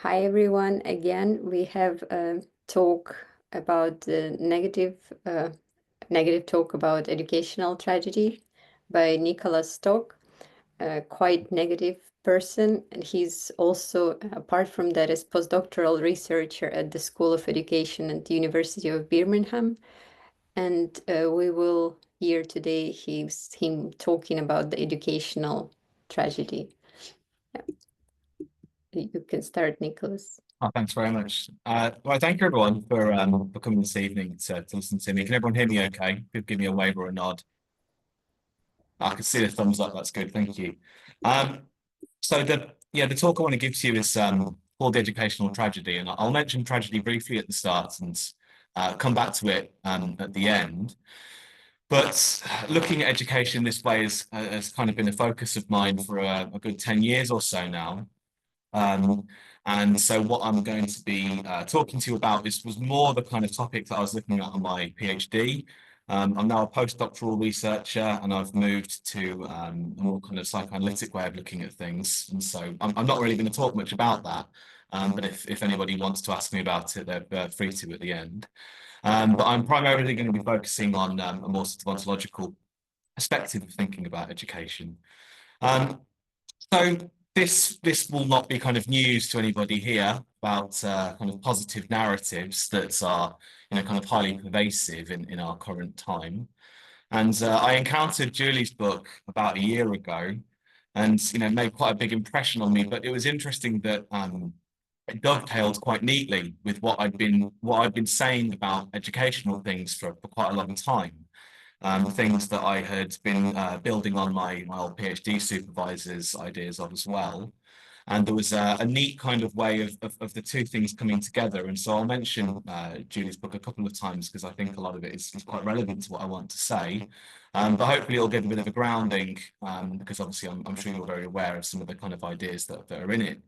Hi everyone. Again, we have a talk about the negative talk about educational tragedy by Nicholas Stock, a quite negative person, and he's also, apart from that, is postdoctoral researcher at the School of Education at the University of Birmingham. And we will hear today him talking about the educational tragedy. Yeah. You can start, Nicholas. Oh, thanks very much. Well, thank you everyone for coming this evening to listen to me. Can everyone hear me okay? Give me a wave or a nod. I can see the thumbs up. That's good. Thank you. So the talk I want to give to you is called the educational tragedy, and I'll mention tragedy briefly at the start and come back to it at the end. But looking at education this way has kind of been a focus of mine for a good 10 years or so now. And so what I'm going to be talking to you about was more the kind of topic that I was looking at on my PhD. I'm now a postdoctoral researcher, and I've moved to a more kind of psychoanalytic way of looking at things. And so I'm not really going to talk much about that. But if anybody wants to ask me about it, they're free to at the end. But I'm primarily going to be focusing on a more sort of ontological perspective of thinking about education. So this will not be kind of news to anybody here about kind of positive narratives that are kind of highly pervasive in our current time. And I encountered Julie's book about a year ago, and made quite a big impression on me. But it was interesting that it dovetailed quite neatly with what I'd been saying about educational things for quite a long time. Things that I had been building on my old PhD supervisor's ideas of as well. And there was a neat kind of way of the two things coming together. And so I'll mention Julie's book a couple of times because I think a lot of it is quite relevant to what I want to say. But hopefully it'll give a bit of a grounding because obviously I'm sure you're very aware of some of the kind of ideas that are in it.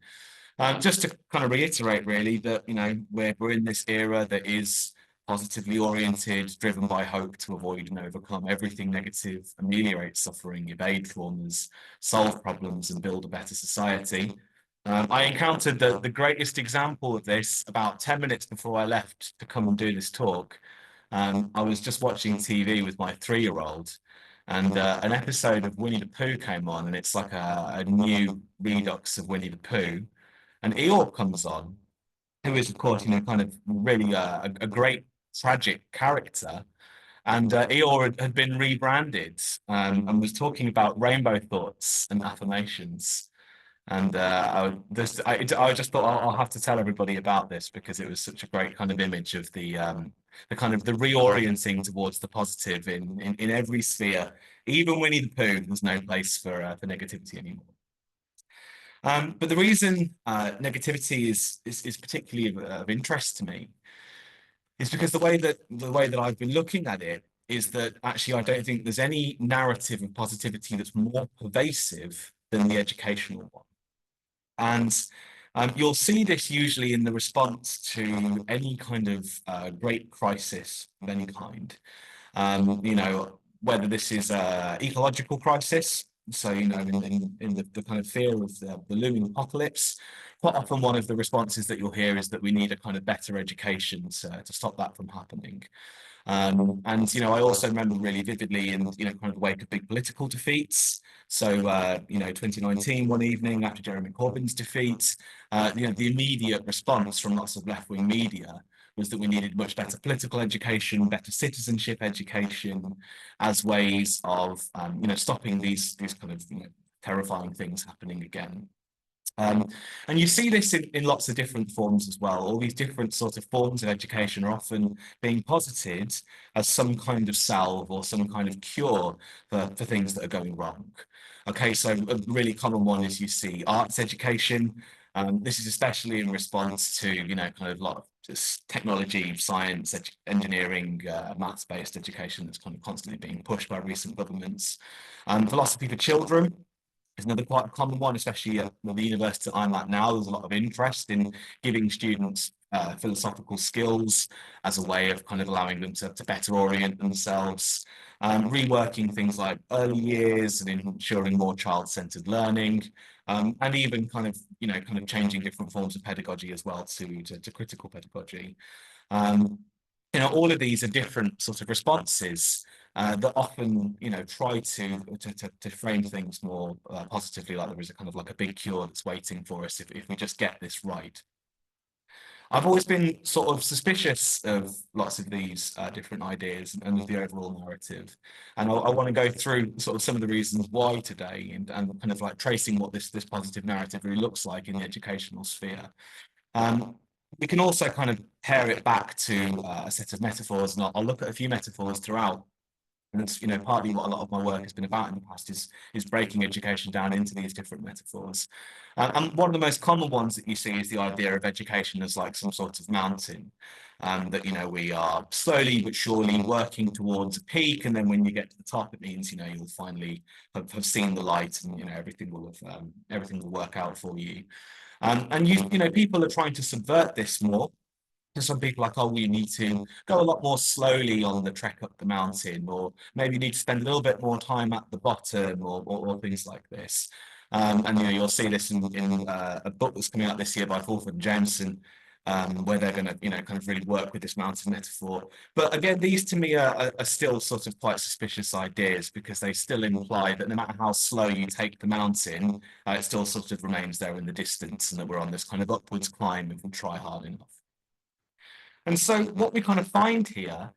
Just to kind of reiterate really that, we're in this era that is positively oriented, driven by hope to avoid and overcome everything negative, ameliorate suffering, evade traumas, solve problems, and build a better society. I encountered the greatest example of this about 10 minutes before I left to come and do this talk. I was just watching TV with my 3-year-old, and an episode of Winnie the Pooh came on, and it's like a new redux of Winnie the Pooh. And Eeyore comes on, who is, of course, kind of really a great tragic character. And Eeyore had been rebranded and was talking about rainbow thoughts and affirmations. And I just thought I'll have to tell everybody about this because it was such a great kind of image of the kind of the reorienting towards the positive in every sphere. Even Winnie the Pooh, there's no place for negativity anymore. But the reason negativity is particularly of interest to me is because the way that I've been looking at it is that actually I don't think there's any narrative of positivity that's more pervasive than the educational one. And you'll see this usually in the response to any kind of great crisis of any kind. Whether this is an ecological crisis, so, in the kind of fear of the looming apocalypse, quite often one of the responses that you'll hear is that we need a kind of better education to stop that from happening. And I also remember really vividly in kind of the wake of big political defeats. So 2019, one evening after Jeremy Corbyn's defeat, the immediate response from lots of left-wing media was that we needed much better political education, better citizenship education, as ways of stopping these kind of terrifying things happening again. And you see this in lots of different forms as well. All these different sort of forms of education are often being posited as some kind of salve or some kind of cure for things that are going wrong. Okay, so a really common one is you see arts education. This is especially in response to, kind of a lot of just technology, science, engineering, maths-based education that's kind of constantly being pushed by recent governments. Philosophy for children is another quite a common one, especially at the university that I'm at now. There's a lot of interest in giving students philosophical skills as a way of kind of allowing them to better orient themselves. reworking things like early years and ensuring more child-centered learning, and even kind of changing different forms of pedagogy as well to critical pedagogy. All of these are different sort of responses that often, try to frame things more positively, like there is a kind of like a big cure that's waiting for us if we just get this right. I've always been sort of suspicious of lots of these different ideas and of the overall narrative. And I want to go through sort of some of the reasons why today and kind of like tracing what this positive narrative really looks like in the educational sphere. We can also kind of pair it back to a set of metaphors, and I'll look at a few metaphors throughout. And it's, partly what a lot of my work has been about in the past is breaking education down into these different metaphors. And one of the most common ones that you see is the idea of education as like some sort of mountain, that, we are slowly but surely working towards a peak. And then when you get to the top, it means, you'll finally have seen the light and, everything will work out for you. And people are trying to subvert this more. Some people are like, oh, we need to go a lot more slowly on the trek up the mountain, or maybe you need to spend a little bit more time at the bottom, or things like this. And you'll see this in a book that's coming out this year by Fulford and Jameson, where they're going to kind of really work with this mountain metaphor. But again, these to me are still sort of quite suspicious ideas, because they still imply that no matter how slow you take the mountain, it still sort of remains there in the distance, and that we're on this kind of upwards climb if we try hard enough. And so what we kind of find here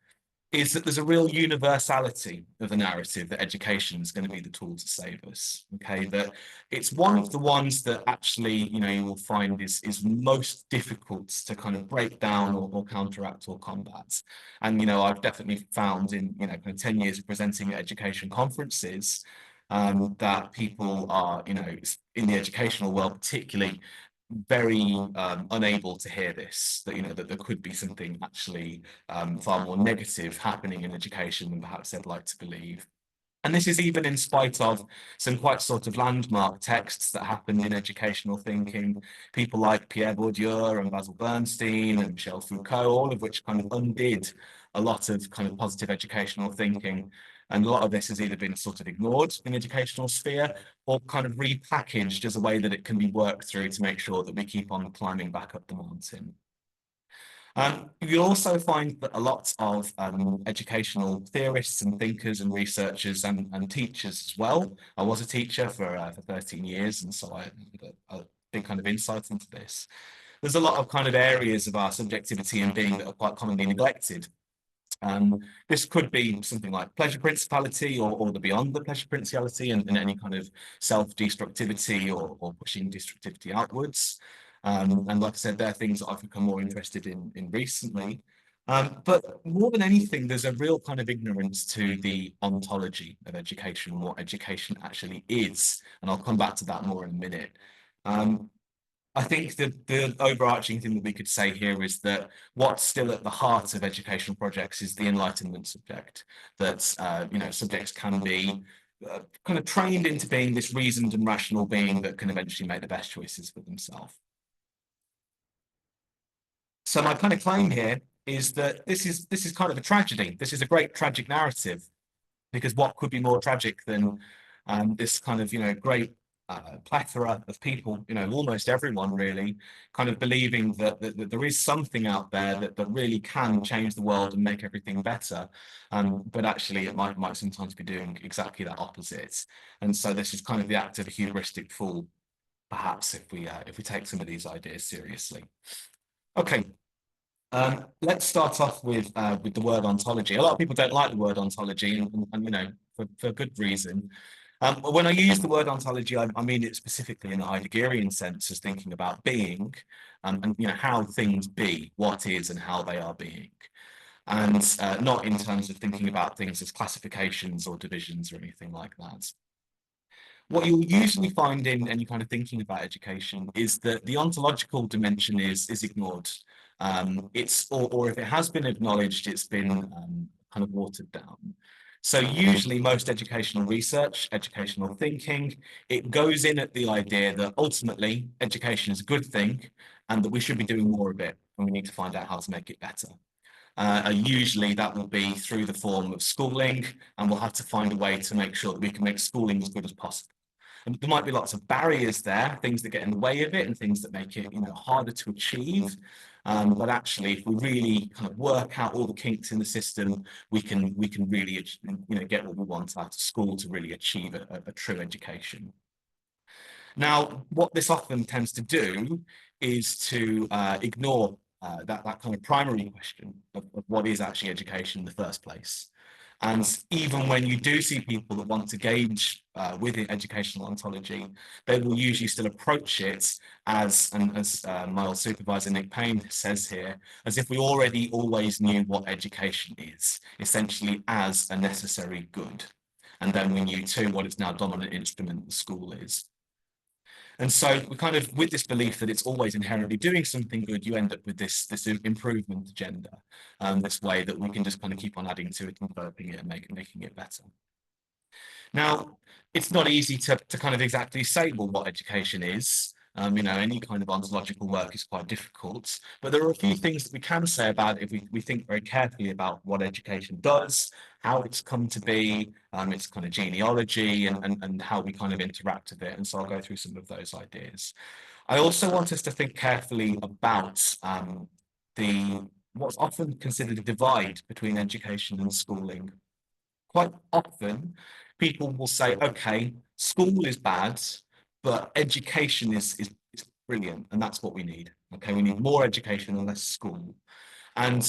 is that there's a real universality of the narrative that education is going to be the tool to save us. Okay, that it's one of the ones that actually, you will find is most difficult to kind of break down or counteract or combat. And, I've definitely found in, kind of 10 years of presenting at education conferences, that people are, in the educational world particularly, very unable to hear this, that that there could be something actually far more negative happening in education than perhaps they'd like to believe. And this is even in spite of some quite sort of landmark texts that happened in educational thinking, people like Pierre Bourdieu and Basil Bernstein and Michel Foucault, all of which kind of undid a lot of kind of positive educational thinking. And a lot of this has either been sort of ignored in the educational sphere or kind of repackaged as a way that it can be worked through to make sure that we keep on climbing back up the mountain. You'll also find that a lot of educational theorists and thinkers and researchers and teachers as well. I was a teacher for 13 years, and so I had a big kind of insight into this. There's a lot of kind of areas of our subjectivity and being that are quite commonly neglected. This could be something like pleasure principality or the beyond the pleasure principality and any kind of self-destructivity or pushing destructivity outwards. And like I said, they're things that I've become more interested in recently. But more than anything, there's a real kind of ignorance to the ontology of education, what education actually is. And I'll come back to that more in a minute. I think the overarching thing that we could say here is that what's still at the heart of educational projects is the enlightenment subject, that subjects can be kind of trained into being this reasoned and rational being that can eventually make the best choices for themselves. So my kind of claim here is that this is kind of a tragedy. This is a great tragic narrative, because what could be more tragic than this kind of great plethora of people, almost everyone really, kind of believing that there is something out there that really can change the world and make everything better, but actually it might sometimes be doing exactly that opposite. And so this is kind of the act of a hubristic fool, perhaps, if we take some of these ideas seriously. Okay. Let's start off with the word ontology. A lot of people don't like the word ontology, and for good reason. When I use the word ontology, I mean it specifically in the Heideggerian sense, as thinking about being, and how things be, what is, and how they are being, and not in terms of thinking about things as classifications or divisions or anything like that. What you'll usually find in any kind of thinking about education is that the ontological dimension is ignored. Or if it has been acknowledged, it's been kind of watered down. So usually most educational research, educational thinking, it goes in at the idea that ultimately education is a good thing and that we should be doing more of it and we need to find out how to make it better. Usually that will be through the form of schooling, and we'll have to find a way to make sure that we can make schooling as good as possible. And there might be lots of barriers there, things that get in the way of it and things that make it, harder to achieve. But actually, if we really kind of work out all the kinks in the system, we can really, get what we want out of school to really achieve a true education. Now, what this often tends to do is to ignore that kind of primary question of what is actually education in the first place. And even when you do see people that want to engage with educational ontology, they will usually still approach it as my old supervisor Nick Payne says here, as if we already always knew what education is, essentially as a necessary good. And then we knew too what its now dominant instrument, the school, is. And so we kind of, with this belief that it's always inherently doing something good, you end up with this improvement agenda, this way that we can just kind of keep on adding to it and developing it and making it better. Now, it's not easy to kind of exactly say, well, what education is. Any kind of ontological work is quite difficult, but there are a few things that we can say about it if we think very carefully about what education does, how it's come to be, its kind of genealogy, and how we kind of interact with it. And so I'll go through some of those ideas. I also want us to think carefully about what's often considered a divide between education and schooling. Quite often, people will say, okay, school is bad, but education is brilliant, and that's what we need. Okay, we need more education and less school. And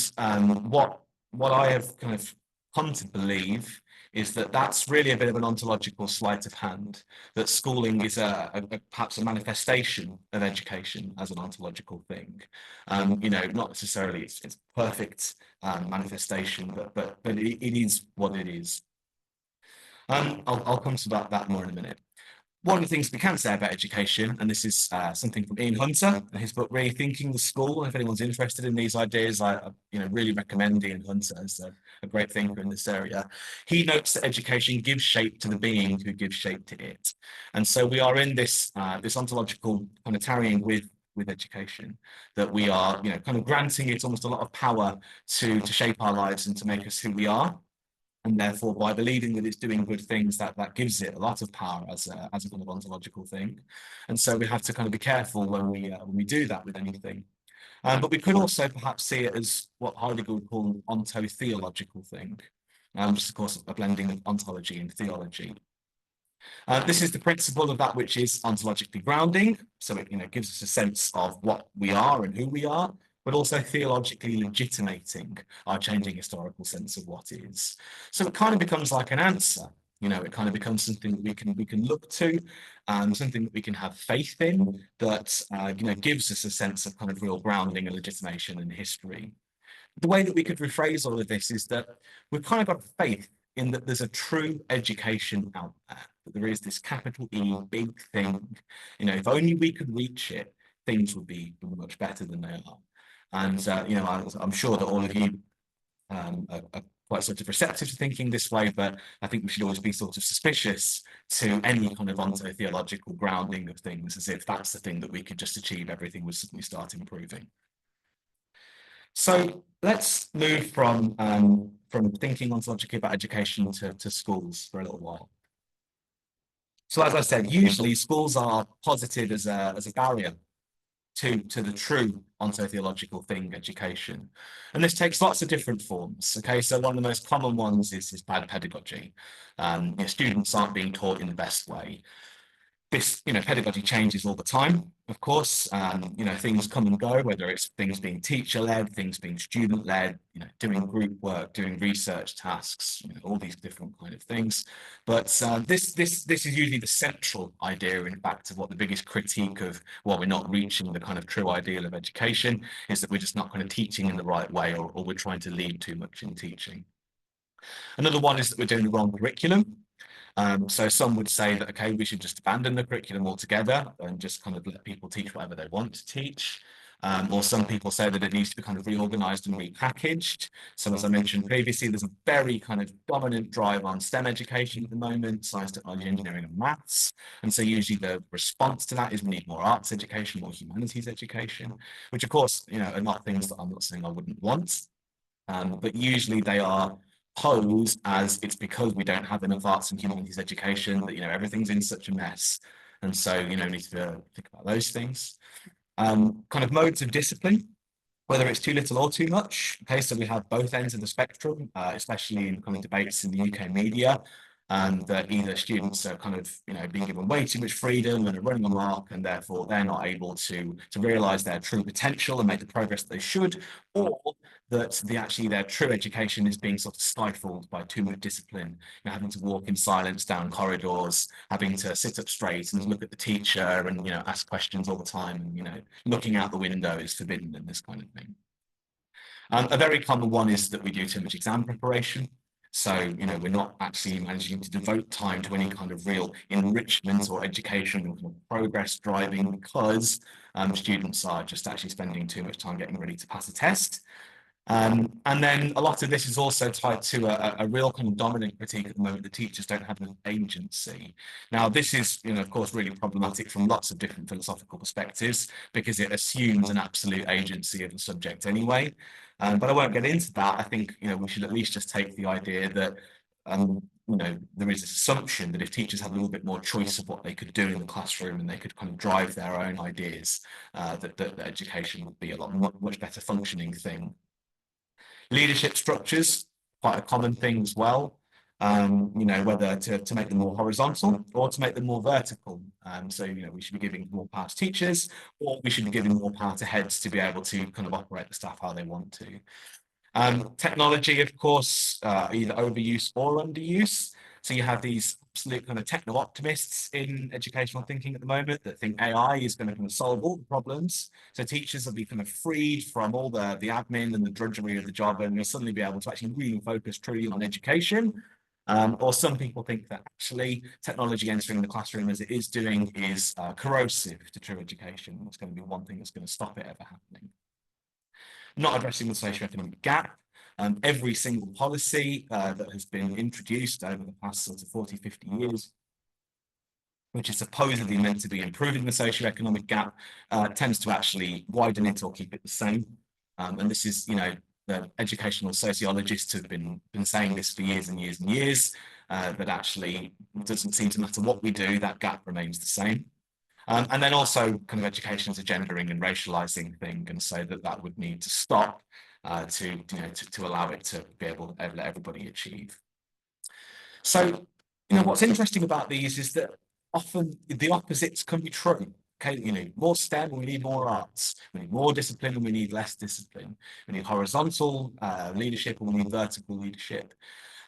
what I have kind of come to believe is that that's really a bit of an ontological sleight of hand, that schooling is perhaps a manifestation of education as an ontological thing. Not necessarily it's perfect manifestation, but it is what it is. I'll come to that more in a minute. One of the things we can say about education, and this is something from Ian Hunter, his book Rethinking the School. If anyone's interested in these ideas, I really recommend Ian Hunter as a great thinker in this area. He notes that education gives shape to the being who gives shape to it. And so we are in this ontological kind of tarrying with education, that we are kind of granting it almost a lot of power to shape our lives and to make us who we are. And therefore, by believing that it's doing good things, that gives it a lot of power as a kind of ontological thing. And so we have to kind of be careful when we do that with anything. But we could also perhaps see it as what Heidegger would call an ontotheological thing, which is, of course, a blending of ontology and theology. This is the principle of that which is ontologically grounding. So it gives us a sense of what we are and who we are, but also theologically legitimating our changing historical sense of what is. So it kind of becomes like an answer. It kind of becomes something that we can look to, something that we can have faith in, that gives us a sense of kind of real grounding and legitimation in history. The way that we could rephrase all of this is that we've kind of got faith in that there's a true education out there, that there is this capital E big thing. If only we could reach it, things would be much better than they are. And I'm sure that all of you are quite sort of receptive to thinking this way, but I think we should always be sort of suspicious to any kind of ontotheological grounding of things, as if that's the thing that we could just achieve, everything would suddenly start improving. So let's move from thinking ontologically about education to schools for a little while. So as I said, usually schools are posited as a barrier to the true ontotheological thing, education. And this takes lots of different forms. Okay, so one of the most common ones is bad pedagogy. Students aren't being taught in the best way. This, pedagogy changes all the time, of course. Things come and go, whether it's things being teacher-led, things being student-led, doing group work, doing research tasks, all these different kind of things. But this is usually the central idea, in fact, of what the biggest critique of, well, we're not reaching the kind of true ideal of education, is that we're just not kind of teaching in the right way, or we're trying to lead too much in teaching. Another one is that we're doing the wrong curriculum. So some would say that, okay, we should just abandon the curriculum altogether and just kind of let people teach whatever they want to teach. Or some people say that it needs to be kind of reorganized and repackaged. So as I mentioned previously, there's a very kind of dominant drive on STEM education at the moment, science, technology, engineering, and maths. And so usually the response to that is we need more arts education, more humanities education, which of course, are not things that I'm not saying I wouldn't want. But usually they are posed as it's because we don't have enough arts and humanities education that, everything's in such a mess. And so, we need to think about those things. Kind of modes of discipline, whether it's too little or too much. Okay, so we have both ends of the spectrum, especially in kind of debates in the UK media, that either students are kind of, being given way too much freedom and are running amok, and therefore they're not able to realize their true potential and make the progress they should, or that their true education is being sort of stifled by too much discipline, having to walk in silence down corridors, having to sit up straight and look at the teacher and, ask questions all the time, and, looking out the window is forbidden and this kind of thing. A very common one is that we do too much exam preparation. So, we're not actually managing to devote time to any kind of real enrichment or educational progress driving because students are just actually spending too much time getting ready to pass a test. And then a lot of this is also tied to a real kind of dominant critique at the moment. The teachers don't have an agency. Now, this is, of course, really problematic from lots of different philosophical perspectives because it assumes an absolute agency of the subject anyway. But I won't get into that. I think, we should at least just take the idea that, there is this assumption that if teachers had a little bit more choice of what they could do in the classroom and they could kind of drive their own ideas, that education would be a much better functioning thing. Leadership structures, quite a common thing as well. Whether to make them more horizontal or to make them more vertical. So, we should be giving more power to teachers, or we should be giving more power to heads to be able to kind of operate the staff how they want to. Technology, of course, either overuse or underuse. So you have these absolute kind of techno-optimists in educational thinking at the moment that think AI is going to kind of solve all the problems. So teachers will be kind of freed from all the admin and the drudgery of the job, and you'll suddenly be able to actually really focus truly on education. Or some people think that actually technology entering the classroom as it is doing is corrosive to true education. It's going to be one thing that's going to stop it ever happening. Not addressing the socioeconomic gap. Every single policy that has been introduced over the past sort of 40, 50 years, which is supposedly meant to be improving the socioeconomic gap, tends to actually widen it or keep it the same. And this is, the educational sociologists have been saying this for years and years and years, that actually it doesn't seem to matter what we do, that gap remains the same. And then also kind of education is a gendering and racializing thing, and so that would need to stop to allow it to be able to let everybody achieve. So, what's interesting about these is that often the opposites can be true. Okay, more STEM, we need more arts. We need more discipline, and we need less discipline. We need horizontal leadership, and we need vertical leadership.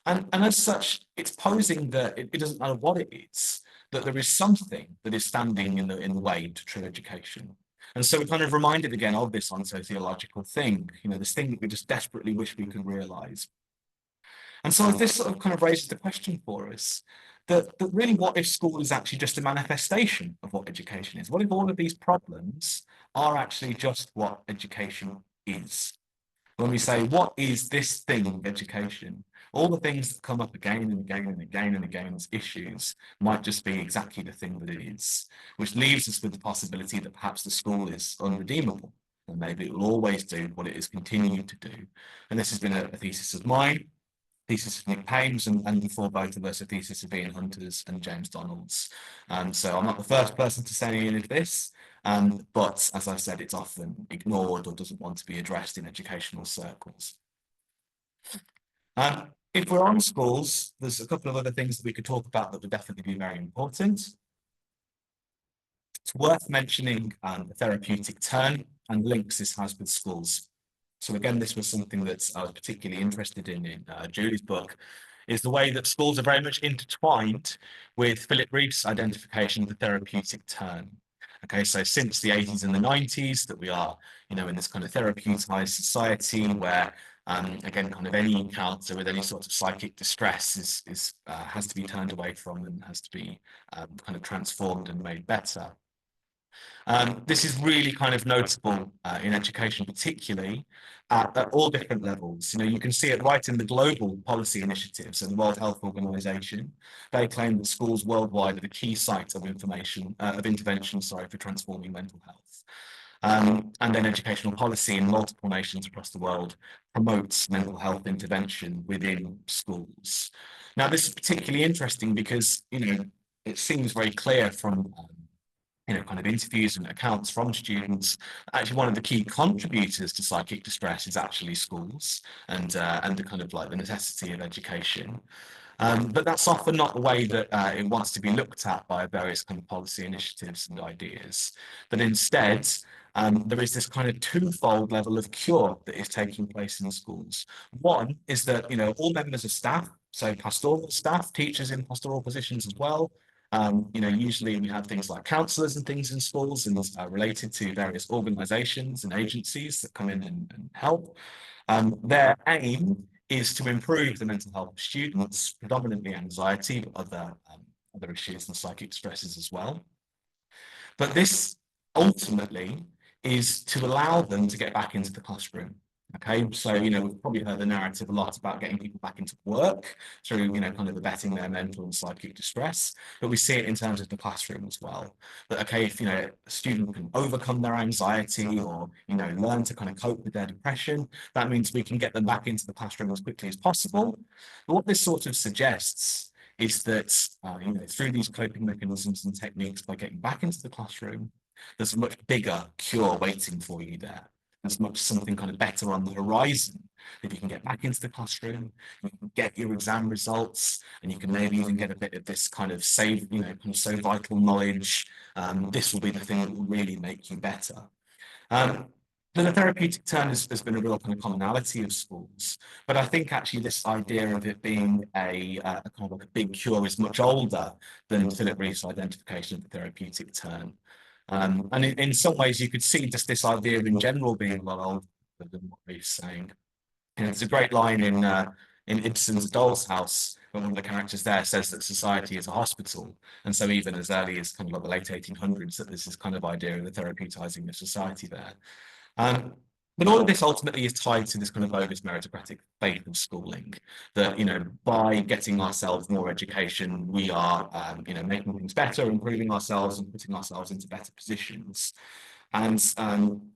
And as such, it's posing that it doesn't matter what it is, that there is something that is standing in the way to true education. And so we're kind of reminded again of this ontological thing, this thing that we just desperately wish we could realize. And so this sort of kind of raises the question for us that really what if school is actually just a manifestation of what education is? What if all of these problems are actually just what education is? When we say, what is this thing, education? All the things that come up again and again and again and again as issues might just be exactly the thing that it is, which leaves us with the possibility that perhaps the school is unredeemable, and maybe it will always do what it is continuing to do. And this has been a thesis of mine, thesis of Nick Payne's, and before both of us, a thesis of Ian Hunter's and James Donald's. So I'm not the first person to say any of this, but as I said, it's often ignored or doesn't want to be addressed in educational circles. If we're on schools, there's a couple of other things that we could talk about that would definitely be very important. It's worth mentioning the therapeutic turn and links this has with schools. So again, this was something that I was particularly interested in Julie's book, is the way that schools are very much intertwined with Philip Reef's identification of the therapeutic turn. Okay, so since the 80s and the 90s that we are, in this kind of therapeuticized society where, again, kind of any encounter with any sort of psychic distress has to be turned away from and has to be kind of transformed and made better. This is really kind of notable in education, particularly at all different levels. You can see it right in the global policy initiatives and the World Health Organization. They claim that schools worldwide are the key site of intervention, for transforming mental health. And then educational policy in multiple nations across the world promotes mental health intervention within schools. Now, this is particularly interesting because, it seems very clear from kind of interviews and accounts from students. Actually, one of the key contributors to psychic distress is actually schools and the kind of like the necessity of education. But that's often not the way that it wants to be looked at by various kind of policy initiatives and ideas. But instead, there is this kind of twofold level of cure that is taking place in schools. One is that, all members of staff, so pastoral staff, teachers in pastoral positions as well, usually we have things like counsellors and things in schools and related to various organisations and agencies that come in and help. Their aim is to improve the mental health of students, predominantly anxiety, but other issues and psychic stresses as well. But this ultimately is to allow them to get back into the classroom. Okay, so we've probably heard the narrative a lot about getting people back into work through kind of abetting their mental and psychic distress, but we see it in terms of the classroom as well. But okay, if a student can overcome their anxiety or learn to kind of cope with their depression, that means we can get them back into the classroom as quickly as possible. But what this sort of suggests is that through these coping mechanisms and techniques, by getting back into the classroom, there's a much bigger cure waiting for you there. There's much something kind of better on the horizon. If you can get back into the classroom, you can get your exam results, and you can maybe even get a bit of this kind of kind of so vital knowledge. This will be the thing that will really make you better. The therapeutic turn has been a real kind of commonality of schools, but I think actually this idea of it being a kind of like a big cure is much older than Philip Reef's identification of the therapeutic turn. And in some ways, you could see just this idea in general being a lot older than what Reef's saying. There's a great line in Ibsen's Doll's House, when one of the characters there says that society is a hospital. And so even as early as kind of like the late 1800s, that there's this kind of idea of the therapeutising of society there. But all of this ultimately is tied to this kind of bogus meritocratic faith of schooling, that, by getting ourselves more education, we are, making things better, improving ourselves and putting ourselves into better positions. And,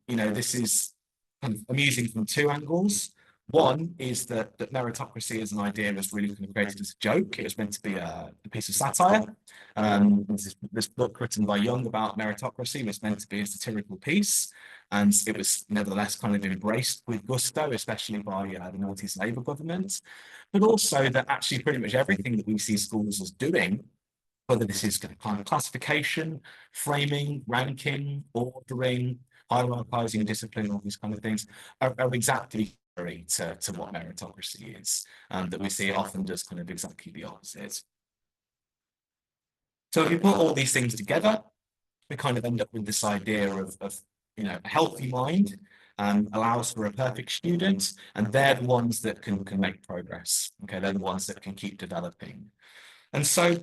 this is kind of amusing from two angles. One is that meritocracy as an idea was really kind of created as a joke. It was meant to be a piece of satire. This book written by Young about meritocracy was meant to be a satirical piece, and it was nevertheless kind of embraced with gusto, especially by the noughties Labour government. But also that actually pretty much everything that we see schools as doing, whether this is kind of classification, framing, ranking, ordering, hierarchizing discipline, all these kind of things, are exactly to what meritocracy is, that we see often does kind of exactly the opposite. So if you put all these things together, we kind of end up with this idea of a healthy mind allows for a perfect student, and they're the ones that can make progress. Okay, they're the ones that can keep developing. And so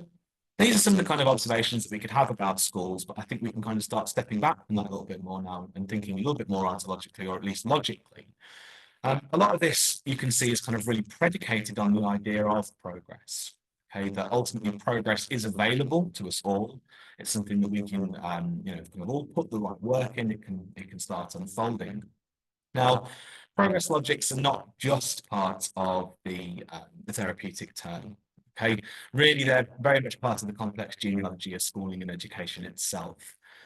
these are some of the kind of observations that we could have about schools, but I think we can kind of start stepping back from that a little bit more now and thinking a little bit more ontologically, or at least logically. A lot of this you can see is kind of really predicated on the idea of progress. Okay, that ultimately progress is available to us all. It's something that we can, kind of all put the right work in. It can start unfolding. Now, progress logics are not just part of the therapeutic turn. Okay, really, they're very much part of the complex genealogy of schooling and education itself.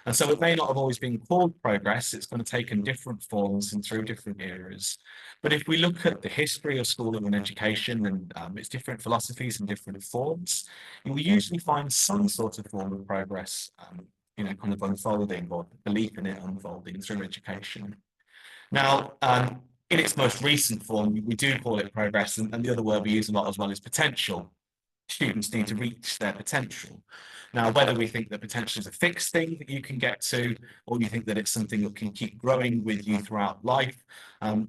And so it may not have always been called progress. It's going to take in different forms and through different eras. But if we look at the history of schooling and education and its different philosophies and different forms, we usually find some sort of form of progress, kind of unfolding, or belief in it unfolding through education. Now, in its most recent form, we do call it progress, and the other word we use a lot as well is potential. Students need to reach their potential. Now, whether we think that potential is a fixed thing that you can get to, or you think that it's something that can keep growing with you throughout life,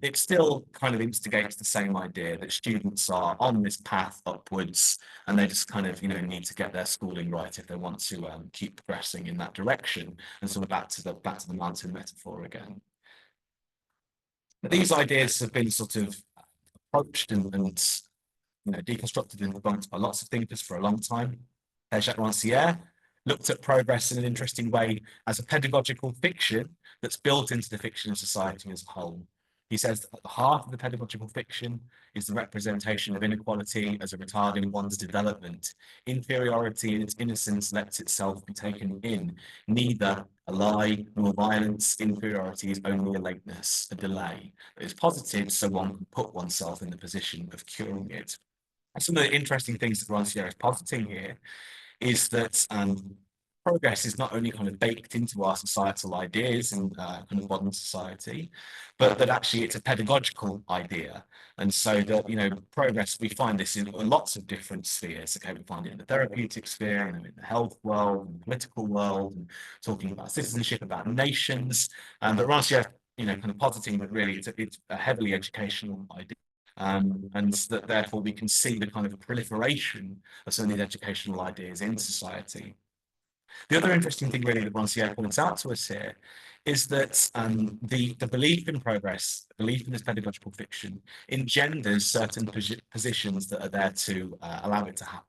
it still kind of instigates the same idea that students are on this path upwards, and they just kind of, need to get their schooling right if they want to keep progressing in that direction. And so we're back to the mountain metaphor again. But these ideas have been sort of approached and deconstructed and debunked by lots of thinkers for a long time. Jacques Rancière looked at progress in an interesting way as a pedagogical fiction that's built into the fiction of society as a whole. He says that at the heart of the pedagogical fiction is the representation of inequality as a retarding one's development. Inferiority in its innocence lets itself be taken in. Neither a lie nor violence. Inferiority is only a lateness, a delay. It is positive, so one can put oneself in the position of curing it. And some of the interesting things that Rancière is positing here is that progress is not only kind of baked into our societal ideas and kind of modern society, but that actually it's a pedagogical idea. And so that, progress, we find this in lots of different spheres. Okay, we find it in the therapeutic sphere, and in the health world, and the political world, and talking about citizenship, about nations. But Rancière, kind of positing that really it's a heavily educational idea. And that therefore we can see the kind of proliferation of some of these educational ideas in society. The other interesting thing really that Rancière points out to us here is that the belief in progress, belief in this pedagogical fiction, engenders certain positions that are there to allow it to happen.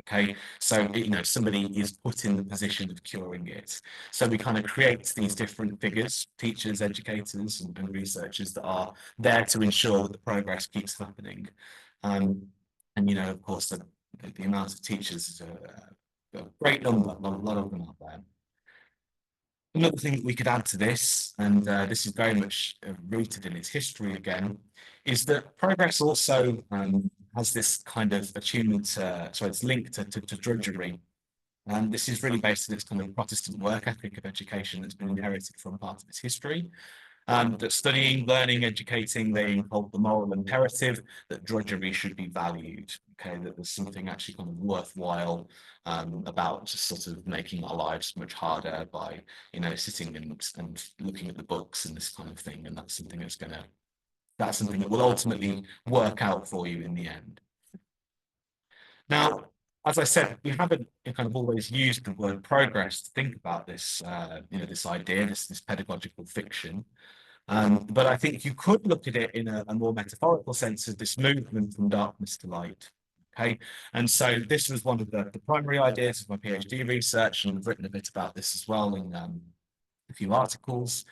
Okay, so somebody is put in the position of curing it. So we kind of create these different figures, teachers, educators, and researchers that are there to ensure that the progress keeps happening. And of course, the amount of teachers is a great number, a lot of them out there. Another thing that we could add to this, and this is very much rooted in its history again, is that progress also has this kind of attunement, it's linked to drudgery. And this is really based on this kind of Protestant work ethic of education that's been inherited from part of its history. That studying, learning, educating, they hold the moral imperative that drudgery should be valued. Okay, that there's something actually kind of worthwhile about just sort of making our lives much harder by, sitting and looking at the books and this kind of thing. And that's something that will ultimately work out for you in the end. Now, as I said, we haven't kind of always used the word progress to think about this, this idea, this pedagogical fiction. But I think you could look at it in a more metaphorical sense of this movement from darkness to light. Okay, and so this was one of the primary ideas of my PhD research, and I've written a bit about this as well in a few articles.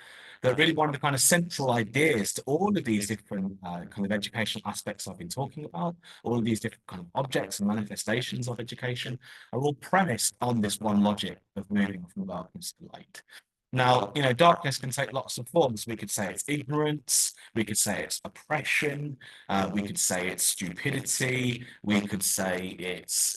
That really one of the kind of central ideas to all of these different kind of educational aspects I've been talking about, all of these different kind of objects and manifestations of education are all premised on this one logic of moving from darkness to light. Now, darkness can take lots of forms. We could say it's ignorance, we could say it's oppression, we could say it's stupidity, we could say it's,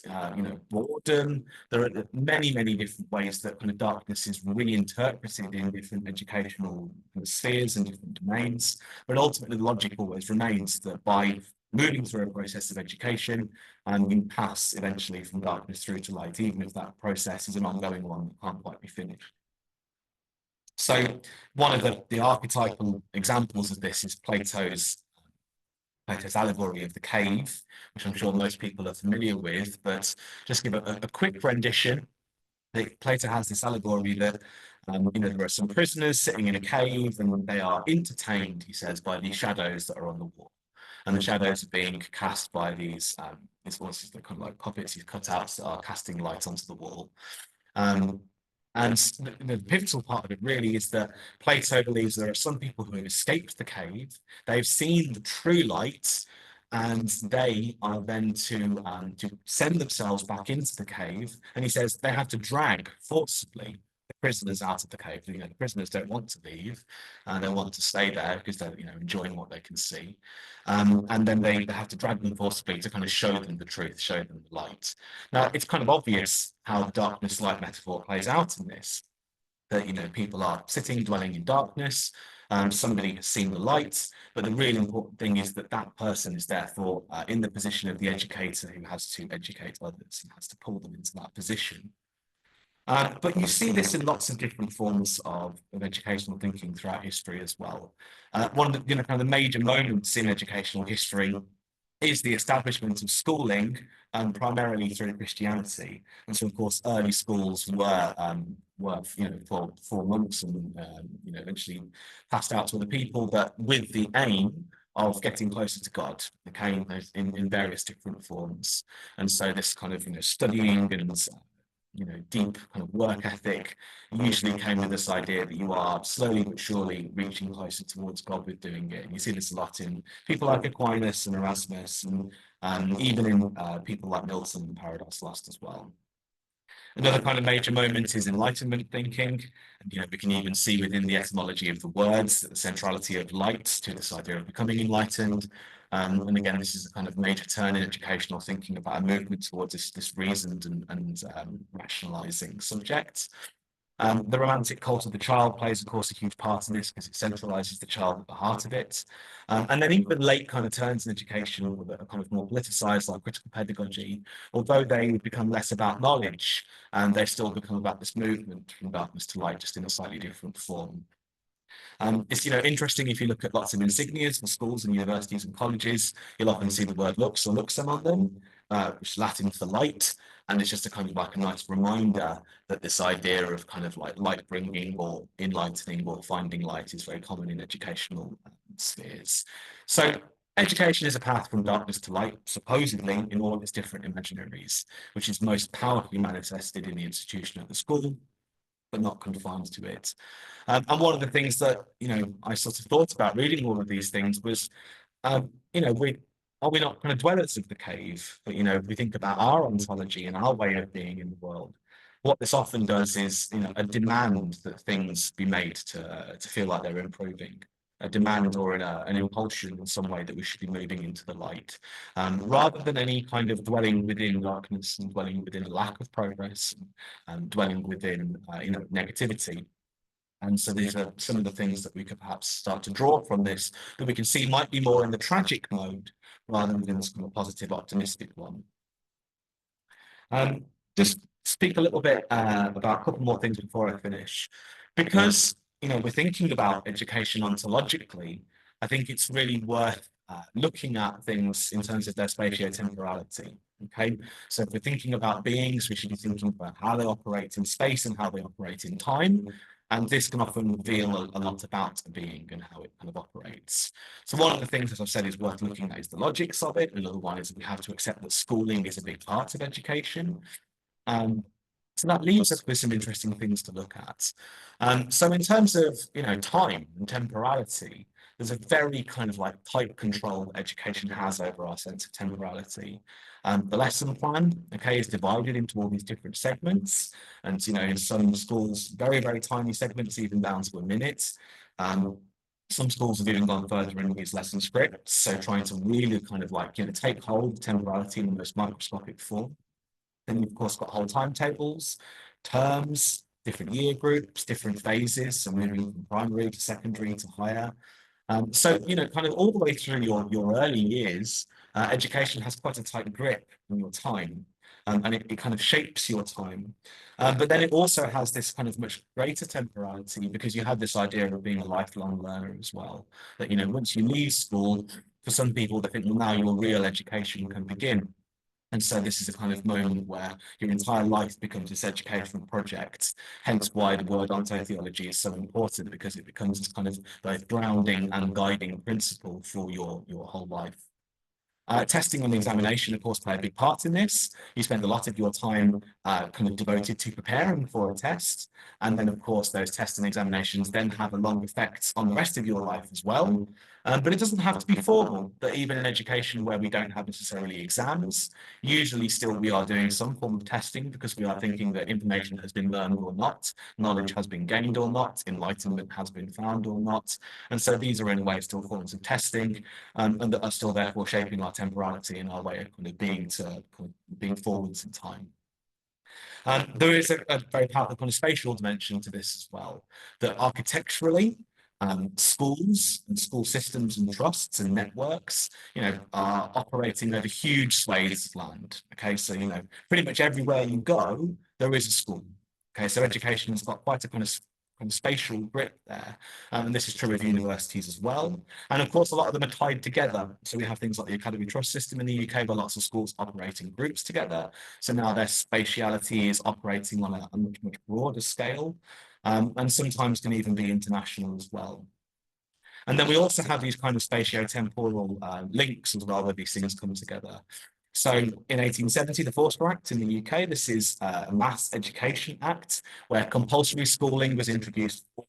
boredom. There are many, many different ways that kind of darkness is reinterpreted in different educational spheres and different domains. But ultimately, the logic always remains that by moving through a process of education, and you pass eventually from darkness through to light, even if that process is an ongoing one that can't quite be finished. So one of the archetypal examples of this is Plato's allegory of the cave, which I'm sure most people are familiar with, but just give a quick rendition. Plato has this allegory that there are some prisoners sitting in a cave and they are entertained, he says, by these shadows that are on the wall. And the shadows are being cast by these voices that kind of like puppets, these cutouts that are casting light onto the wall. And the pivotal part of it really is that Plato believes there are some people who have escaped the cave, they've seen the true light, and they are then to send themselves back into the cave. And he says they have to drag forcibly the prisoners out of the cave. The prisoners don't want to leave, and they want to stay there because they're enjoying what they can see. And then they have to drag them forcibly to kind of show them the truth, show them the light. Now, it's kind of obvious how the darkness-light metaphor plays out in this. That people are sitting, dwelling in darkness. Somebody has seen the light, but the really important thing is that that person is therefore in the position of the educator who has to educate others and has to pull them into that position. But you see this in lots of different forms of educational thinking throughout history as well. One of the kind of the major moments in educational history is the establishment of schooling, primarily through Christianity. And so, of course, early schools were for monks and eventually passed out to other people, but with the aim of getting closer to God, in various different forms. And so this kind of studying and deep kind of work ethic usually came with this idea that you are slowly but surely reaching closer towards God with doing it. And you see this a lot in people like Aquinas and Erasmus, and even in people like Milton and Paradise Lost as well. Another kind of major moment is Enlightenment thinking. And, we can even see within the etymology of the words the centrality of light to this idea of becoming enlightened. And again, this is a kind of major turn in educational thinking about a movement towards this reasoned and rationalizing subject. The romantic cult of the child plays, of course, a huge part in this because it centralizes the child at the heart of it. And then even late kind of turns in education that are kind of more politicized, like critical pedagogy, although they become less about knowledge, and they still become about this movement from darkness to light, just in a slightly different form. It's interesting if you look at lots of insignias for schools and universities and colleges, you'll often see the word lux or luxem on them, which is Latin for light, and it's just a kind of like a nice reminder that this idea of kind of like light bringing or enlightening or finding light is very common in educational spheres. So education is a path from darkness to light, supposedly in all of its different imaginaries, which is most powerfully manifested in the institution of the school, but not confined to it. And one of the things that, I sort of thought about reading all of these things was, are we not kind of dwellers of the cave? But, if we think about our ontology and our way of being in the world, what this often does is, a demand that things be made to feel like they're improving, a demand or an impulsion in some way that we should be moving into the light, rather than any kind of dwelling within darkness and dwelling within a lack of progress, and dwelling within, negativity. And so these are some of the things that we could perhaps start to draw from this that we can see might be more in the tragic mode rather than this kind of positive, optimistic one. Just speak a little bit about a couple more things before I finish. Because, we're thinking about education ontologically, I think it's really worth looking at things in terms of their spatiotemporality. Okay, so if we're thinking about beings, we should be thinking about how they operate in space and how they operate in time. And this can often reveal a lot about a being and how it kind of operates. So one of the things, as I've said, is worth looking at is the logics of it. Another one is we have to accept that schooling is a big part of education. So that leaves us with some interesting things to look at. So in terms of, time and temporality, there's a very kind of like tight control education has over our sense of temporality. The lesson plan, okay, is divided into all these different segments. And, in some schools, very, very tiny segments, even down to a minute. Some schools have even gone further in these lesson scripts. So trying to really kind of like, take hold of temporality in the most microscopic form. Then you've of course got whole timetables, terms, different year groups, different phases, so moving from primary to secondary to higher. So, kind of all the way through your early years, education has quite a tight grip on your time, and it kind of shapes your time. But then it also has this kind of much greater temporality because you have this idea of being a lifelong learner as well. That, once you leave school, for some people, they think, well, now your real education can begin. And so this is a kind of moment where your entire life becomes this educational project, hence why the word ontotheology is so important, because it becomes this kind of both grounding and guiding principle for your whole life. Testing and examination, of course, play a big part in this. You spend a lot of your time kind of devoted to preparing for a test. And then, of course, those tests and examinations then have a long effect on the rest of your life as well. But it doesn't have to be formal, but even in education where we don't have necessarily exams, usually still we are doing some form of testing because we are thinking that information has been learned or not, knowledge has been gained or not, enlightenment has been found or not. And so these are in a way still forms of testing, and that are still therefore shaping our temporality and our way of kind of being forwards in time. There is a very powerful kind of spatial dimension to this as well, that architecturally, schools and school systems and trusts and networks, are operating over huge swathes of land. Okay, so, pretty much everywhere you go, there is a school. Okay, so education has got quite a kind of spatial grip there. And this is true of universities as well. And of course, a lot of them are tied together. So we have things like the Academy Trust system in the UK, where lots of schools operate in groups together. So now their spatiality is operating on a much, much broader scale, and sometimes can even be international as well. And then we also have these kind of spatio-temporal links as well, where these things come together. So in 1870, the Forster Act in the UK, this is a Mass Education Act where compulsory schooling was introduced for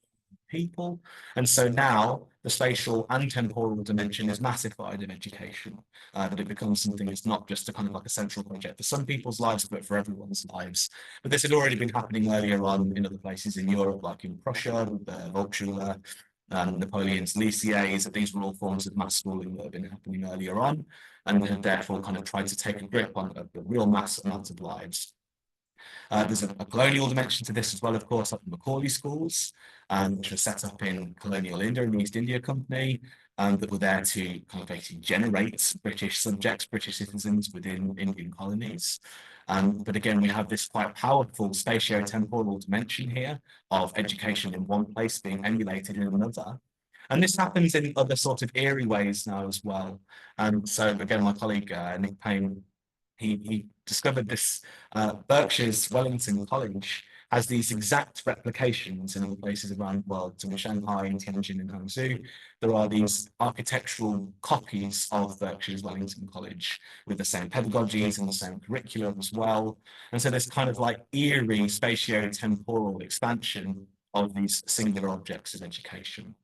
people. And so now the spatial and temporal dimension is massified in education, that it becomes something that's not just a kind of like a central project for some people's lives, but for everyone's lives. But this had already been happening earlier on in other places in Europe, like in Prussia, with the Volksschule, Napoleon's lycées. These were all forms of mass schooling that have been happening earlier on, and have therefore kind of tried to take a grip on the real mass amount of lives. There's a colonial dimension to this as well, of course, like the Macaulay schools, which were set up in colonial India and the East India Company, that were there to kind of basically generate British subjects, British citizens within Indian colonies. But again, we have this quite powerful spatio-temporal dimension here of education in one place being emulated in another. And this happens in other sort of eerie ways now as well. So again, my colleague Nick Payne, he discovered this Berkshire's Wellington College has these exact replications in other places around the world. So in Shanghai, in Tianjin, and Hangzhou, there are these architectural copies of Berkshire's Wellington College with the same pedagogies and the same curriculum as well. And so there's kind of like eerie spatio-temporal expansion of these singular objects of education.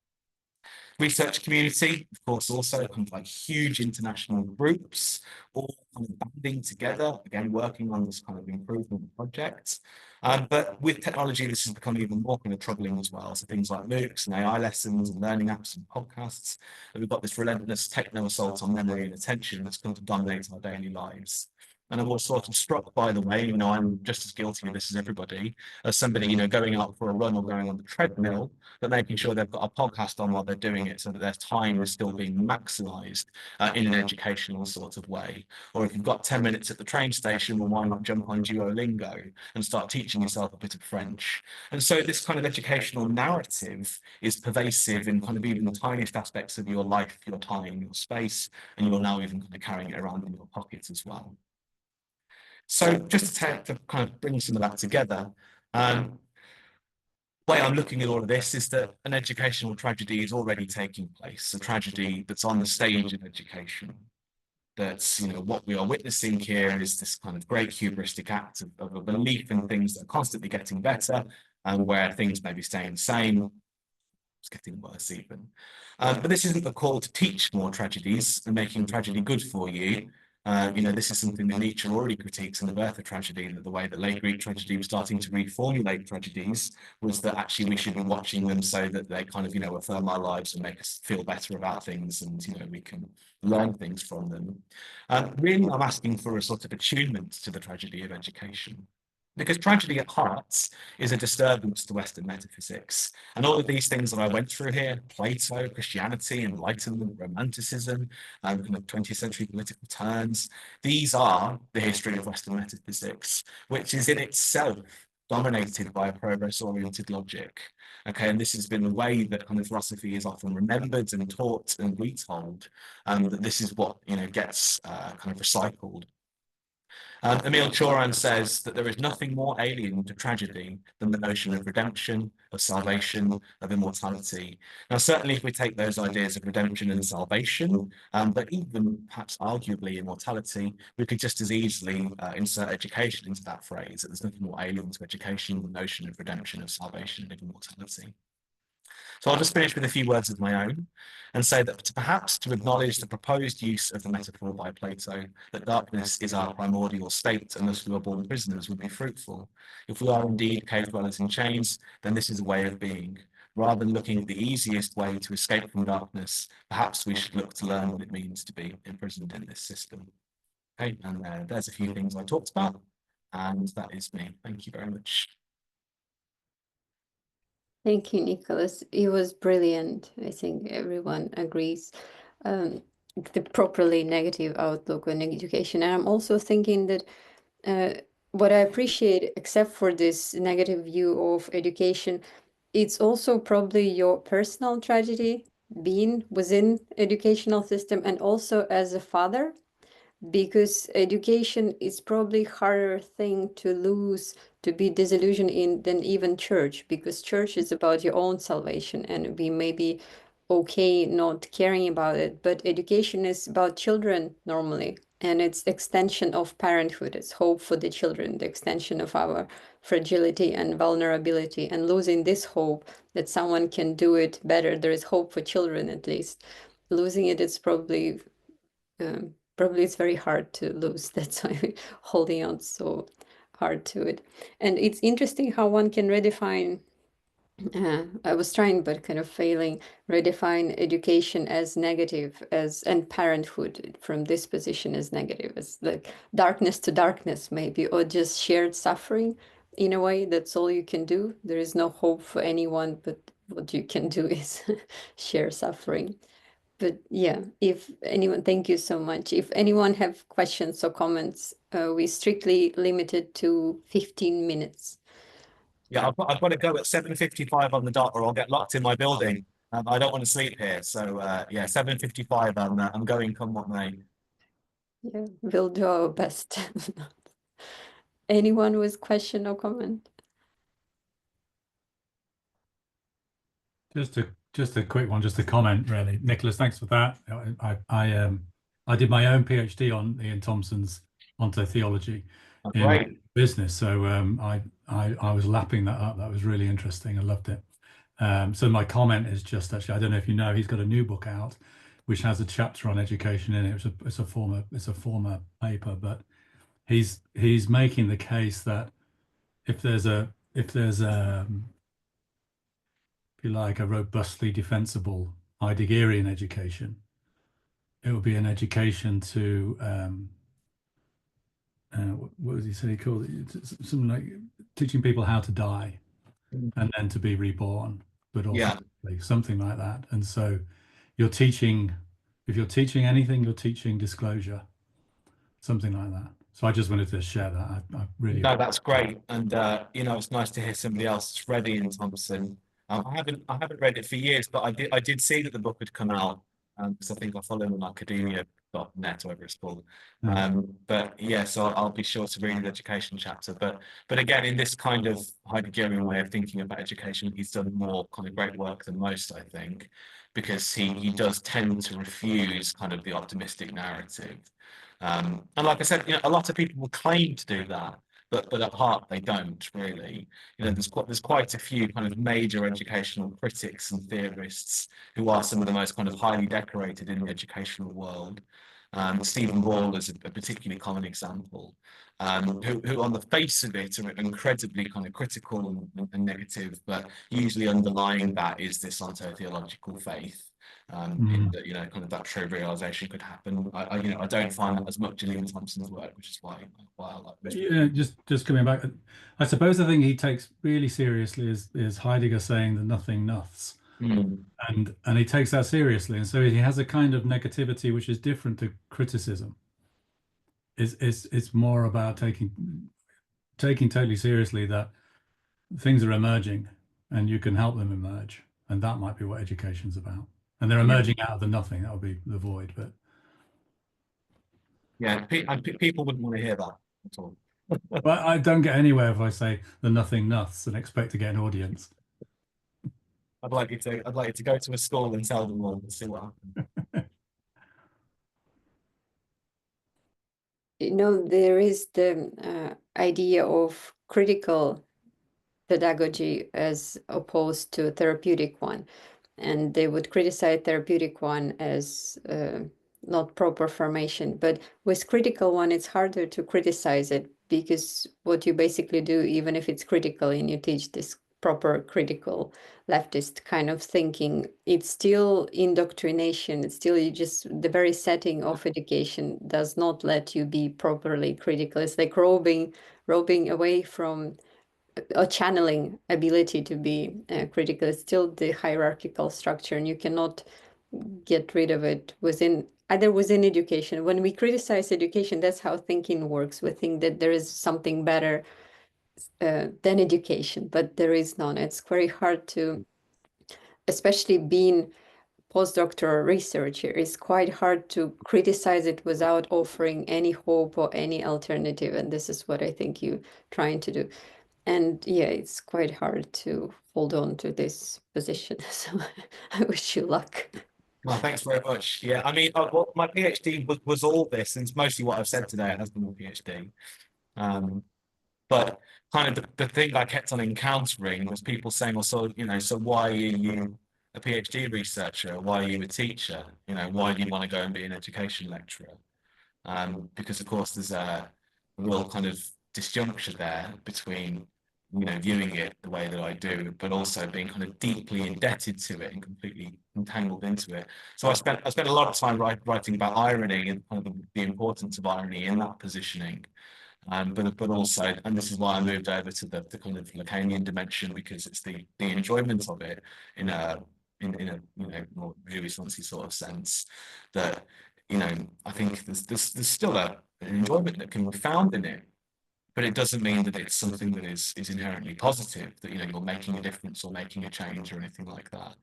Research community, of course, also kind of like huge international groups, all kind of banding together, again, working on this kind of improvement project. But with technology, this has become even more kind of troubling as well. So things like MOOCs and AI lessons and learning apps and podcasts, and we've got this relentless techno assault on memory and attention that's going to dominate our daily lives. And I was sort of struck by the way, I'm just as guilty of this as everybody, as somebody, going out for a run or going on the treadmill, but making sure they've got a podcast on while they're doing it so that their time is still being maximized in an educational sort of way. Or if you've got 10 minutes at the train station, well, why not jump on Duolingo and start teaching yourself a bit of French? And so this kind of educational narrative is pervasive in kind of even the tiniest aspects of your life, your time, your space, and you're now even kind of carrying it around in your pockets as well. So just to kind of bring some of that together, the way I'm looking at all of this is that an educational tragedy is already taking place, a tragedy that's on the stage of education. That's, what we are witnessing here is this kind of great hubristic act of a belief in things that are constantly getting better and where things may be staying the same. It's getting worse even. But this isn't a call to teach more tragedies and making tragedy good for you. This is something that Nietzsche already critiques in The Birth of Tragedy, that the way that late Greek tragedy was starting to reformulate tragedies was that actually we should be watching them so that they kind of, affirm our lives and make us feel better about things, and, we can learn things from them. Really, I'm asking for a sort of attunement to the tragedy of education. Because tragedy at heart is a disturbance to Western metaphysics. And all of these things that I went through here, Plato, Christianity, Enlightenment, Romanticism, kind of 20th century political turns, these are the history of Western metaphysics, which is in itself dominated by a progress-oriented logic. Okay, and this has been the way that kind of philosophy is often remembered and taught and retold, that this is what, gets kind of recycled. Emile Choran says that there is nothing more alien to tragedy than the notion of redemption, of salvation, of immortality. Now, certainly if we take those ideas of redemption and salvation, but even perhaps arguably immortality, we could just as easily insert education into that phrase, that there's nothing more alien to education than the notion of redemption, of salvation, and of immortality. So I'll just finish with a few words of my own and say that perhaps to acknowledge the proposed use of the metaphor by Plato, that darkness is our primordial state and thus we are born prisoners, would be fruitful. If we are indeed cave dwellers in chains, then this is a way of being. Rather than looking at the easiest way to escape from darkness, perhaps we should look to learn what it means to be imprisoned in this system. Okay, and there's a few things I talked about, and that is me. Thank you very much. Thank you, Nicholas. It was brilliant. I think everyone agrees. The properly negative outlook on education. And I'm also thinking that what I appreciate, except for this negative view of education, it's also probably your personal tragedy being within educational system and also as a father, because education is probably harder thing to lose, to be disillusioned in than even church, because church is about your own salvation and we may be okay not caring about it, but education is about children normally. and it's extension of parenthood. It's hope for the children, the extension of our fragility and vulnerability, and losing this hope that someone can do it better. There is hope for children, at least. Losing it, it's probably it's very hard to lose. That's why we're holding on so hard to it. And it's interesting how one can redefine. I was trying, but kind of failing, redefine education as negative, as and parenthood from this position as negative, as like darkness to darkness, maybe, or just shared suffering. In a way, that's all you can do. There is no hope for anyone, but what you can do is share suffering. But yeah, if anyone, thank you so much. If anyone have questions or comments, we strictly limited to 15 minutes. Yeah, I've got to go at 7:55 on the dot, or I'll get locked in my building. I don't want to sleep here, so yeah, 7:55. I'm going come what may. Yeah, we'll do our best. Anyone with question or comment? Just a quick one, just a comment, really. Nicholas, thanks for that. I did my own PhD on Ian Thompson's Theology in Great. business, so I was lapping that up. That was really interesting. I loved it. So my comment is just actually, I don't know if you know, he's got a new book out, which has a chapter on education in it. It's a former paper, but he's making the case that if there's if you like, a robustly defensible Heideggerian education, it would be an education to what does he say he called it? Something like teaching people how to die and then to be reborn, but also something like that. And so you're teaching, if you're teaching anything, you're teaching disclosure, something like that. So I just wanted to share that. I really No, that's great, and you know, it's nice to hear somebody else that's read Ian Thompson. I haven't read it for years, but I did see that the book had come out, because I think I follow him on academia.net, or whatever it's called. But yeah, so I'll be sure to read the education chapter. But again, in this kind of Heideggerian way of thinking about education, he's done more kind of great work than most, I think, because he does tend to refuse kind of the optimistic narrative. And like I said, you know, a lot of people will claim to do that, but at heart they don't really. You know, there's quite a few kind of major educational critics and theorists who are some of the most kind of highly decorated in the educational world. Stephen Ball is a particularly common example, who on the face of it are incredibly kind of critical and negative, but usually underlying that is this ontotheological faith. In that, you know, kind of that true realization could happen. You know, I don't find that as much in Ian Thompson's work, which is why I like this. Yeah, just coming back, I suppose the thing he takes really seriously is Heidegger saying the nothing noths, and he takes that seriously, and so he has a kind of negativity which is different to criticism. It's more about taking totally seriously that things are emerging, and you can help them emerge, and that might be what education's about. And they're emerging out of the nothing. That would be the void, but yeah, people wouldn't want to hear that at all. But I don't get anywhere if I say the nothing noths and expect to get an audience. I'd like you to go to a school and tell them all and see what happens. You know, there is the idea of critical pedagogy as opposed to a therapeutic one. And they would criticize therapeutic one as not proper formation. But with critical one, it's harder to criticize it, because what you basically do, even if it's critical and you teach this proper critical leftist kind of thinking, it's still indoctrination. It's still, you just, the very setting of education does not let you be properly critical. It's like robbing away from a channeling ability to be critical. It's still the hierarchical structure, and you cannot get rid of it within education. When we criticize education, that's how thinking works. We think that there is something better than education, but there is none. It's very hard to, especially being postdoctoral researcher, it's quite hard to criticize it without offering any hope or any alternative. And this is what I think you're trying to do. And yeah, it's quite hard to hold on to this position. So I wish you luck. Well, thanks very much. Yeah, I mean, well, my PhD was all this, and it's mostly what I've said today has been my PhD. But kind of the thing I kept on encountering was people saying, well, so, you know, so why are you a PhD researcher? Why are you a teacher? You know, why do you want to go and be an education lecturer? Because of course there's a real kind of disjuncture there between, you know, viewing it the way that I do, but also being kind of deeply indebted to it and completely entangled into it. So I spent a lot of time writing about irony and kind of the importance of irony in that positioning. But also, and this is why I moved over to the kind of Lacanian dimension, because it's the enjoyment of it in a you know more jouissance sort of sense, that, you know, I think there's still an enjoyment that can be found in it, but it doesn't mean that it's something that is inherently positive, that, you know, you're making a difference or making a change or anything like that.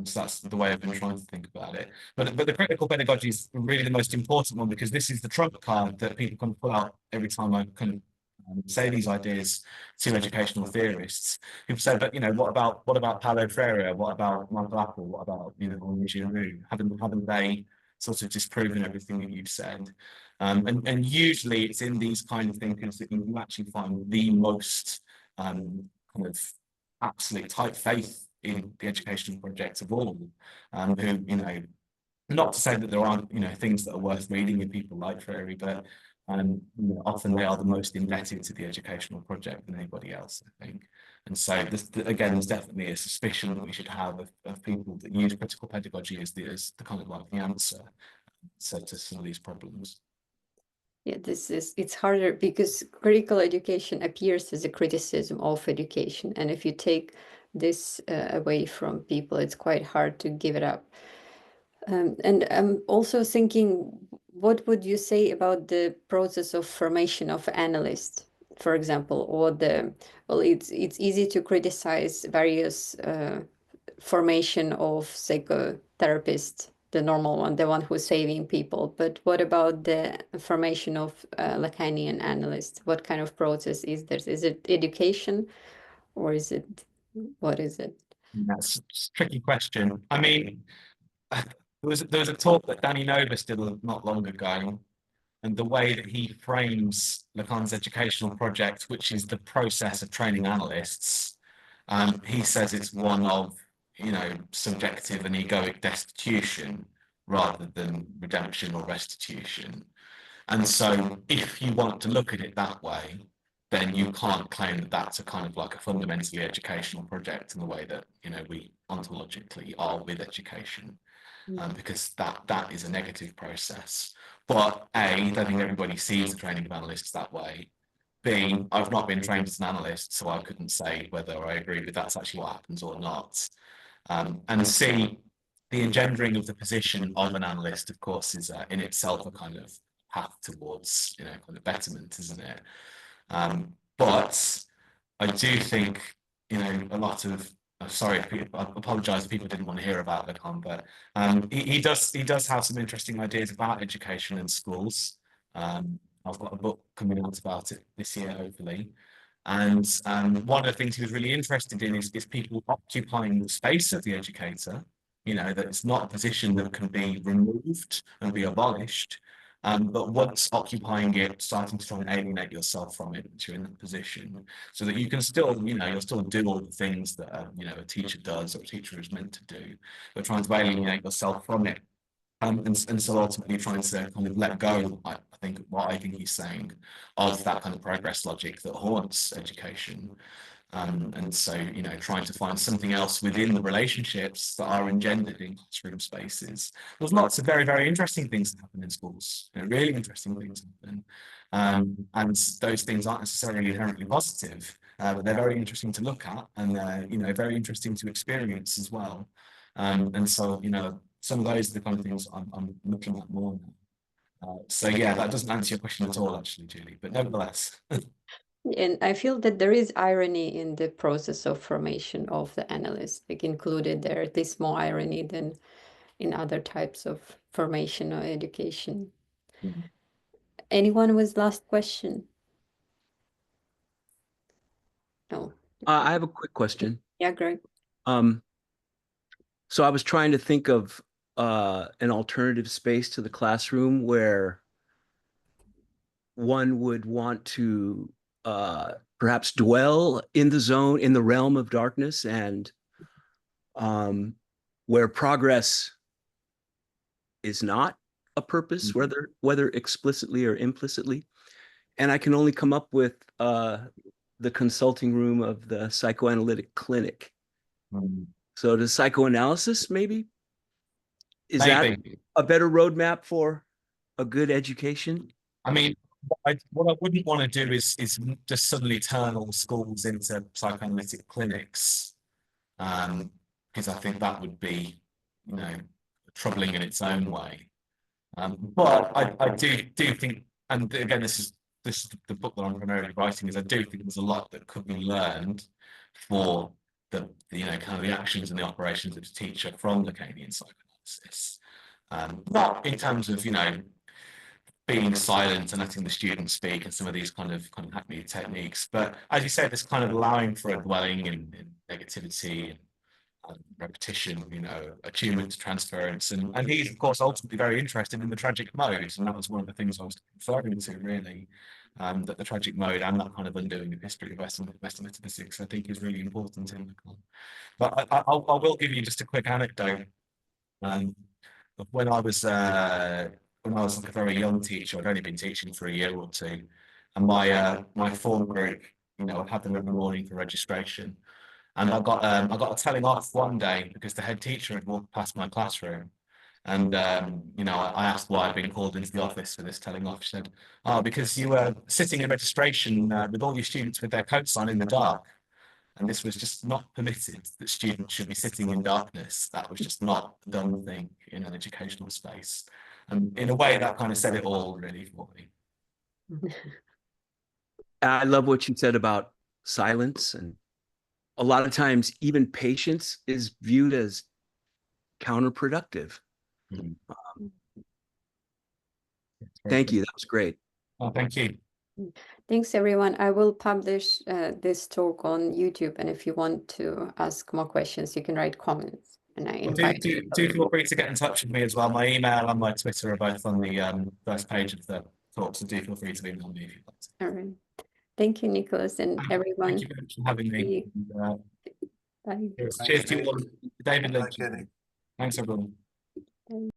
So that's the way I've been trying to think about it. But the critical pedagogy is really the most important one, because this is the trump card that people can pull out every time I kind of say these ideas to educational theorists. People say, but, you know, what about Paulo Freire? What about Michael Apple? What about, you know, Henri Giroux? Haven't they sort of disproven everything that you've said? And usually it's in these kind of thinkers that you actually find the most kind of absolute tight faith in the educational project of all, who, you know, not to say that there aren't, you know, things that are worth reading in people like Freire, but you know, often they are the most indebted to the educational project than anybody else, I think. And so this, again, there's definitely a suspicion that we should have of people that use critical pedagogy as the kind of like the answer to some of these problems. Yeah, it's harder because critical education appears as a criticism of education. And if you take this away from people, it's quite hard to give it up. And I'm also thinking, what would you say about the process of formation of analysts, for example, or well, it's easy to criticize various formation of psychotherapist, the normal one, the one who's saving people. But what about the formation of Lacanian analyst? What kind of process is there? Is it education, or is it, what is it? That's a tricky question. I mean, there was a talk that Danny Novus did not long ago, and the way that he frames Lacan's educational project, which is the process of training analysts, he says it's one of, you know, subjective and egoic destitution rather than redemption or restitution. And so if you want to look at it that way, then you can't claim that that's a kind of like a fundamentally educational project in the way that, you know, we ontologically are with education, because that is a negative process. But A, I don't think everybody sees the training of analysts that way. B, I've not been trained as an analyst, so I couldn't say whether I agree with that's actually what happens or not. And C, the engendering of the position of an analyst, of course, is in itself a kind of path towards, you know, kind of betterment, isn't it? But I do think, you know, a lot of, sorry, I apologize if people didn't want to hear about Lacan, but he does have some interesting ideas about education in schools. I've got a book coming out about it this year, hopefully. And one of the things he was really interested in is people occupying the space of the educator, you know, that it's not a position that can be removed and be abolished, but once occupying it, starting to try and alienate yourself from it once you're in that position, so that you can still, you know, you'll still do all the things that, you know, a teacher does or a teacher is meant to do, but trying to alienate yourself from it. And so ultimately trying to kind of let go, I think he's saying, of that kind of progress logic that haunts education. And so, you know, trying to find something else within the relationships that are engendered in classroom spaces. There's lots of very, very interesting things that happen in schools, you know, really interesting things happen. And those things aren't necessarily inherently positive, but they're very interesting to look at, and you know, very interesting to experience as well. And so, you know, some of those are the kind of things I'm looking at more now. So yeah, that doesn't answer your question at all, actually, Julie, but nevertheless. And I feel that there is irony in the process of formation of the analyst, like included there, at least more irony than in other types of formation or education. Anyone with last question? No. I have a quick question. Yeah, Greg. So I was trying to think of an alternative space to the classroom where one would want to perhaps dwell in the zone, in the realm of darkness, and where progress is not a purpose, whether explicitly or implicitly. And I can only come up with the consulting room of the psychoanalytic clinic. So does psychoanalysis maybe? Is that a better roadmap for a good education? I mean, what I wouldn't want to do is just suddenly turn all schools into psychoanalytic clinics, because I think that would be, you know, troubling in its own way. But I do think, and again, this is the book that I'm primarily writing, is I do think there's a lot that could be learned for the you know, kind of the actions and the operations of the teacher from Lacanian psychoanalysis. Not in terms of, you know, being silent and letting the students speak and some of these kind of hackneyed techniques, but as you said, this kind of allowing for a dwelling in negativity and repetition, you know, attunement to transference, and he's of course ultimately very interested in the tragic mode, and that was one of the things I was referring to, really, that the tragic mode and that kind of undoing of history of Western metaphysics, I think, is really important in the. But I will give you just a quick anecdote. When I was like a very young teacher, I'd only been teaching for a year or two, and my form group, you know, I'd have them every morning for registration, and I got a telling off one day because the head teacher had walked past my classroom, and you know, I asked why I'd been called into the office for this telling off. She said, "Oh, because you were sitting in registration with all your students with their coats on in the dark." And this was just not permitted, that students should be sitting in darkness. That was just not a done thing in an educational space. And in a way, that kind of said it all, really, for me. I love what you said about silence. And a lot of times, even patience is viewed as counterproductive. Thank you. That was great. Oh, thank you. Thanks, everyone. I will publish this talk on YouTube, and if you want to ask more questions, you can write comments. And I invite you. Do feel free to get in touch with me as well. My email and my Twitter are both on the first page of the talk, so do feel free to email me if you'd like to. All right. Thank you, Nicholas, and everyone. Thank you very much for having me. Bye. Cheers to you all. David Lynch. Thanks, everyone. Bye.